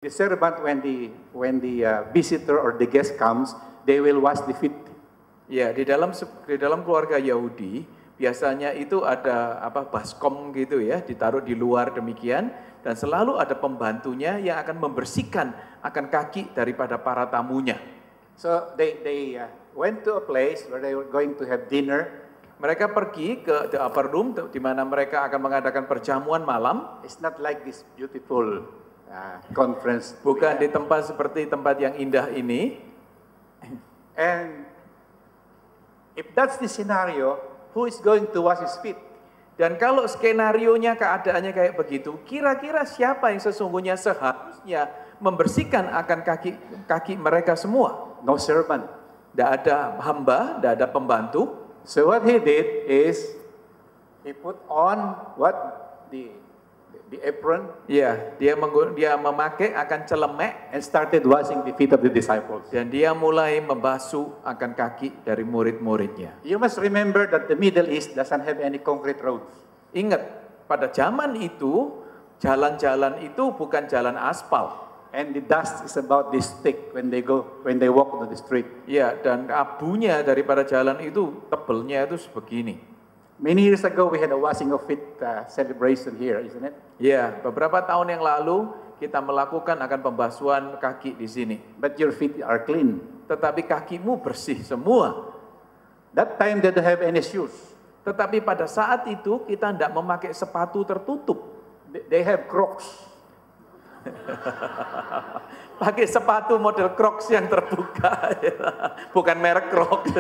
The servant, when the visitor or the guest comes, they will wash the feet. Ya, di dalam keluarga Yahudi biasanya itu ada baskom gitu ya, ditaruh di luar demikian, dan selalu ada pembantunya yang akan membersihkan akan kaki daripada para tamunya. So they went to a place where they were going to have dinner. Mereka pergi ke the upper room di mana mereka akan mengadakan perjamuan malam. It's not like this beautiful conference. Bukan di tempat seperti tempat yang indah ini. And if that's the scenario, who is going to wash his feet? Dan kalau skenarionya keadaannya kayak begitu, kira-kira siapa yang sesungguhnya seharusnya membersihkan akan kaki mereka semua? No servant. Tidak ada hamba, tidak ada pembantu. So what he did is he put on the apron. Ya, dia memakai akan celemek And started washing the feet of the disciples. dan dia mulai membasuh akan kaki dari murid-muridnya. You must remember that the Middle East doesn't have any concrete roads. Ingat, pada zaman itu jalan-jalan itu bukan jalan aspal. And the dust is about this thick when they walk on the street. Ya, dan abunya daripada jalan itu tebelnya itu sebegini. Many years ago we had a washing of feet celebration here, isn't it? Ya, beberapa tahun yang lalu kita melakukan akan pembasuhan kaki di sini. But your feet are clean. Tetapi kakimu bersih semua. That time they don't have any shoes. Tetapi pada saat itu kita tidak memakai sepatu tertutup. They have Crocs. Pakai sepatu model Crocs yang terbuka, bukan merek Crocs.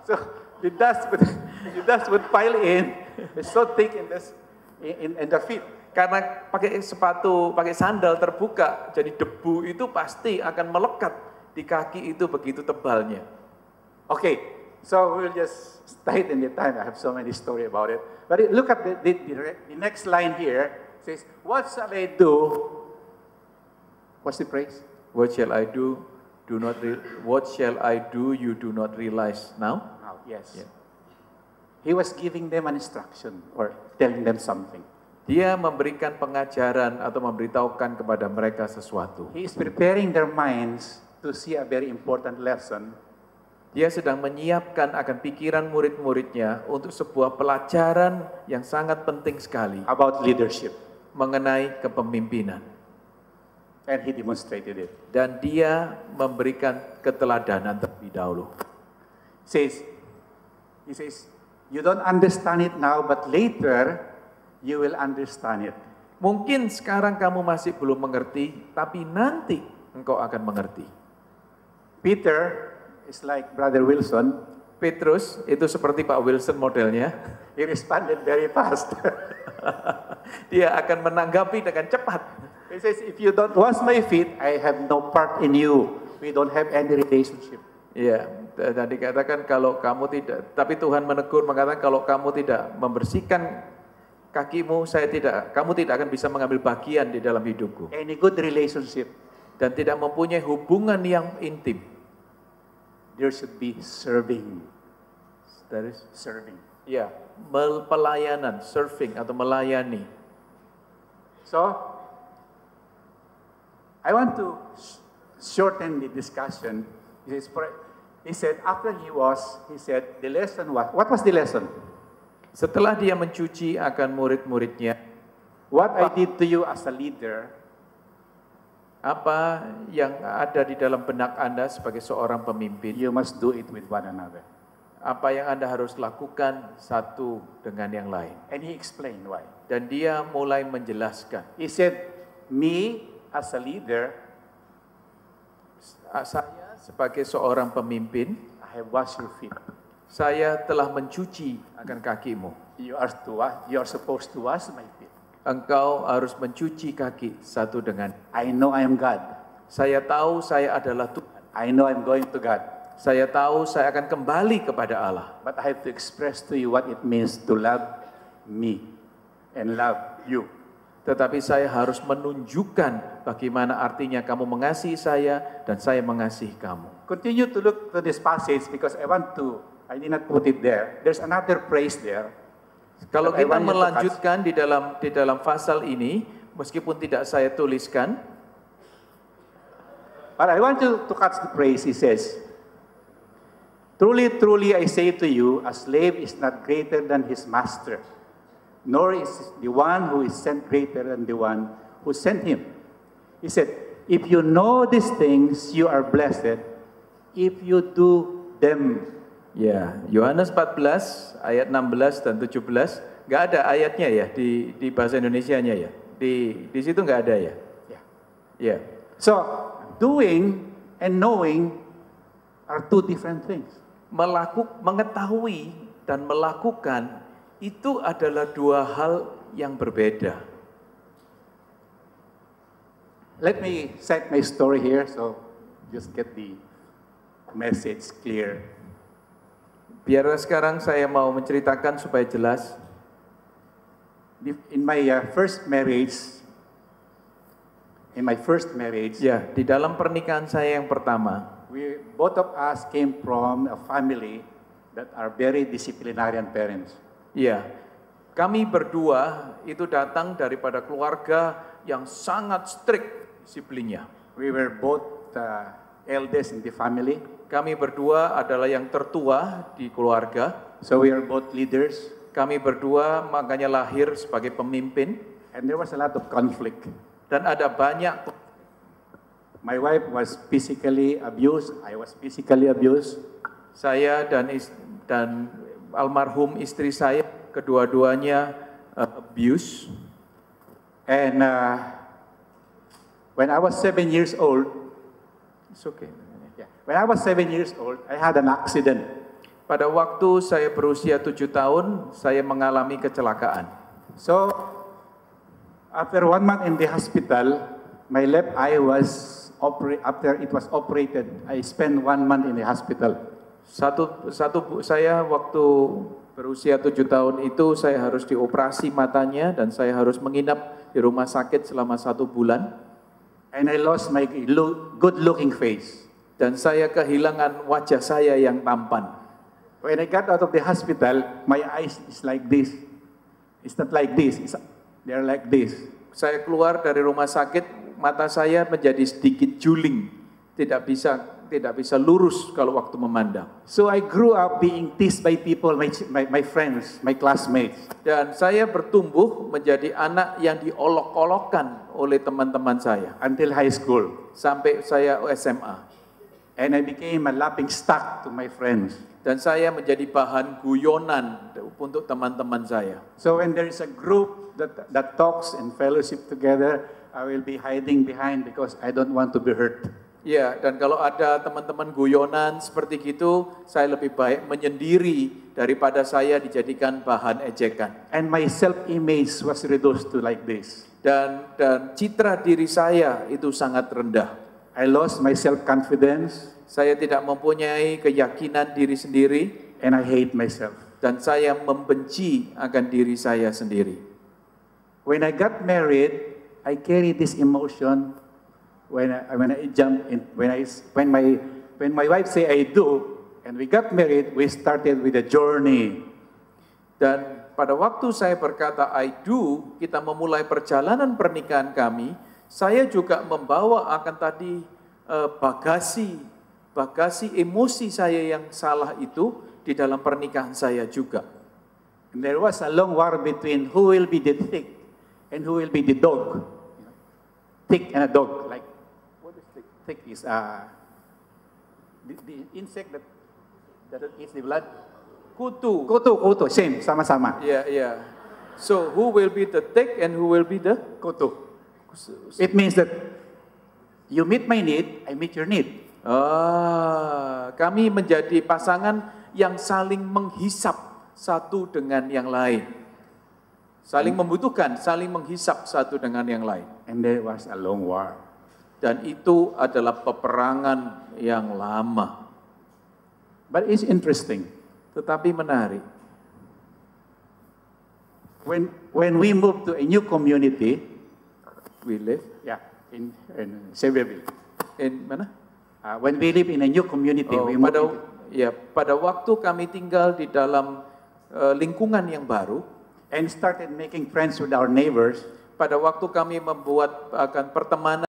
So the dust would pile in. It's so thick in their feet. Karena pakai sandal terbuka, jadi debu itu pasti akan melekat di kaki itu begitu tebalnya. Okay, so we'll just stay in the time. I have so many stories about it. But look at the next line here. It says, what shall I do? What's the phrase? What shall I do? What shall I do? You do not realize now. Now, yes. Yeah. He was giving them an instruction or telling them something. Dia memberikan pengajaran atau memberitahukan kepada mereka sesuatu. He is preparing their minds to see a very important lesson. Dia sedang menyiapkan akan pikiran murid-muridnya untuk sebuah pelajaran yang sangat penting sekali About leadership. mengenai kepemimpinan. And he demonstrated it. Dan dia memberikan keteladanan terlebih dahulu. He says, you don't understand it now, but later you will understand it. Mungkin sekarang kamu masih belum mengerti, tapi nanti engkau akan mengerti. Peter is like Brother Wilson. Petrus itu seperti Pak Wilson modelnya. He responded very fast. Dia akan menanggapi dengan cepat. He says, if you don't wash my feet, I have no part in you. We don't have any relationship. Iya, dan dikatakan kalau kamu tidak, tapi Tuhan menegur mengatakan kalau kamu tidak membersihkan kakimu, kamu tidak akan bisa mengambil bagian di dalam hidupku. Any good relationship. Dan tidak mempunyai hubungan yang intim. There should be serving. That is Serving. ya, pelayanan, serving atau melayani. So, I want to shorten the discussion. He said, after he said, the lesson was, what was the lesson? Setelah dia mencuci akan murid-muridnya, What I did to you as a leader, apa yang ada di dalam benak Anda sebagai seorang pemimpin, you must do it with one another. apa yang Anda harus lakukan satu dengan yang lain. And he explained why. Dan dia mulai menjelaskan. He said, me as a leader, Saya sebagai seorang pemimpin, I have washed your feet. saya telah mencuci akan kakimu. You are supposed to wash my feet. Engkau harus mencuci kaki satu dengan. I know I am God. Saya tahu saya adalah Tuhan. I know I'm going to God. Saya tahu saya akan kembali kepada Allah. But I have to express to you what it means to love me and love you. Tetapi saya harus menunjukkan bagaimana artinya kamu mengasihi saya dan saya mengasihi kamu. Continue to look to this passage because I did not put it there. There's another phrase there. Kalau But I kita want you to melanjutkan di dalam pasal ini, meskipun tidak saya tuliskan. But I want you to catch the phrase. He says, "Truly, truly, I say to you, a slave is not greater than his master, nor is the one who is sent greater than the one who sent him." He said, "If you know these things, you are blessed if you do them." Ya, Yohanes 14 ayat 16 dan 17, nggak ada ayatnya ya di bahasa Indonesianya ya. Di situ nggak ada ya. Yeah. Ya. So, doing and knowing are two different things. Mengetahui dan melakukan itu adalah dua hal yang berbeda. Let me set my story here so just get the message clear. Biar sekarang saya mau menceritakan supaya jelas. In my first marriage, Ya, di dalam pernikahan saya yang pertama, both of us came from a family that are very disciplinarian parents. Ya, kami berdua itu datang daripada keluarga yang sangat strict disiplinnya. We were both eldest in the family. Kami berdua adalah yang tertua di keluarga. So we are both leaders. Kami berdua makanya lahir sebagai pemimpin. And there was a lot of conflict. Dan ada banyak. My wife was physically abused. I was physically abused. Saya dan almarhum istri saya kedua-duanya abuse. And when I was 7 years old, it's okay. When I was 7 years old, I had an accident. Pada waktu saya berusia 7 tahun, saya mengalami kecelakaan. So, after 1 month in the hospital, my left eye was after it was operated. I spent 1 month in the hospital. Saya waktu berusia 7 tahun itu saya harus dioperasi matanya dan saya harus menginap di rumah sakit selama 1 bulan. And I lost my good-looking face. Dan saya kehilangan wajah saya yang tampan. When I got out of the hospital, my eyes is like this. It's not like this. They're like this. Saya keluar dari rumah sakit, mata saya menjadi sedikit juling, tidak bisa lurus kalau waktu memandang. So I grew up being teased by people, my friends, my classmates. Dan saya bertumbuh menjadi anak yang diolok-olokkan oleh teman-teman saya. Until high school. Sampai saya SMA. And I became a laughing stock to my friends. Dan saya menjadi bahan guyonan untuk teman-teman saya. So when there is a group that talks and fellowship together, I will be hiding behind because I don't want to be hurt. Ya, dan kalau ada teman-teman guyonan seperti gitu, saya lebih baik menyendiri daripada saya dijadikan bahan ejekan. And my self-image was reduced to like this. Dan citra diri saya itu sangat rendah. I lost my self-confidence. Saya tidak mempunyai keyakinan diri sendiri. And I hate myself. Dan saya membenci akan diri saya sendiri. When I got married, I carry this emotion. When my wife say I do, and we got married, we started with a journey. Dan pada waktu saya berkata I do, kita memulai perjalanan pernikahan kami. Saya juga membawa akan tadi bagasi emosi saya yang salah itu di dalam pernikahan saya juga. And there was a long war between who will be the thick and who will be the dog. Thick and a dog. Like what is thick? Thick is the insect that eats the blood. Kutu. Same, sama-sama. Yeah. So who will be the thick and who will be the kutu? It means that you meet my need, I meet your need. Kami menjadi pasangan yang saling menghisap satu dengan yang lain. Saling membutuhkan, saling menghisap satu dengan yang lain. And there was a long war. Dan itu adalah peperangan yang lama. But it's interesting. Tetapi menarik. When we move to a new community, we live, in Sevierville. In mana? When we live in a new community, pada waktu kami tinggal di dalam lingkungan yang baru, and started making friends with our neighbors. pada waktu kami membuat akan pertemanan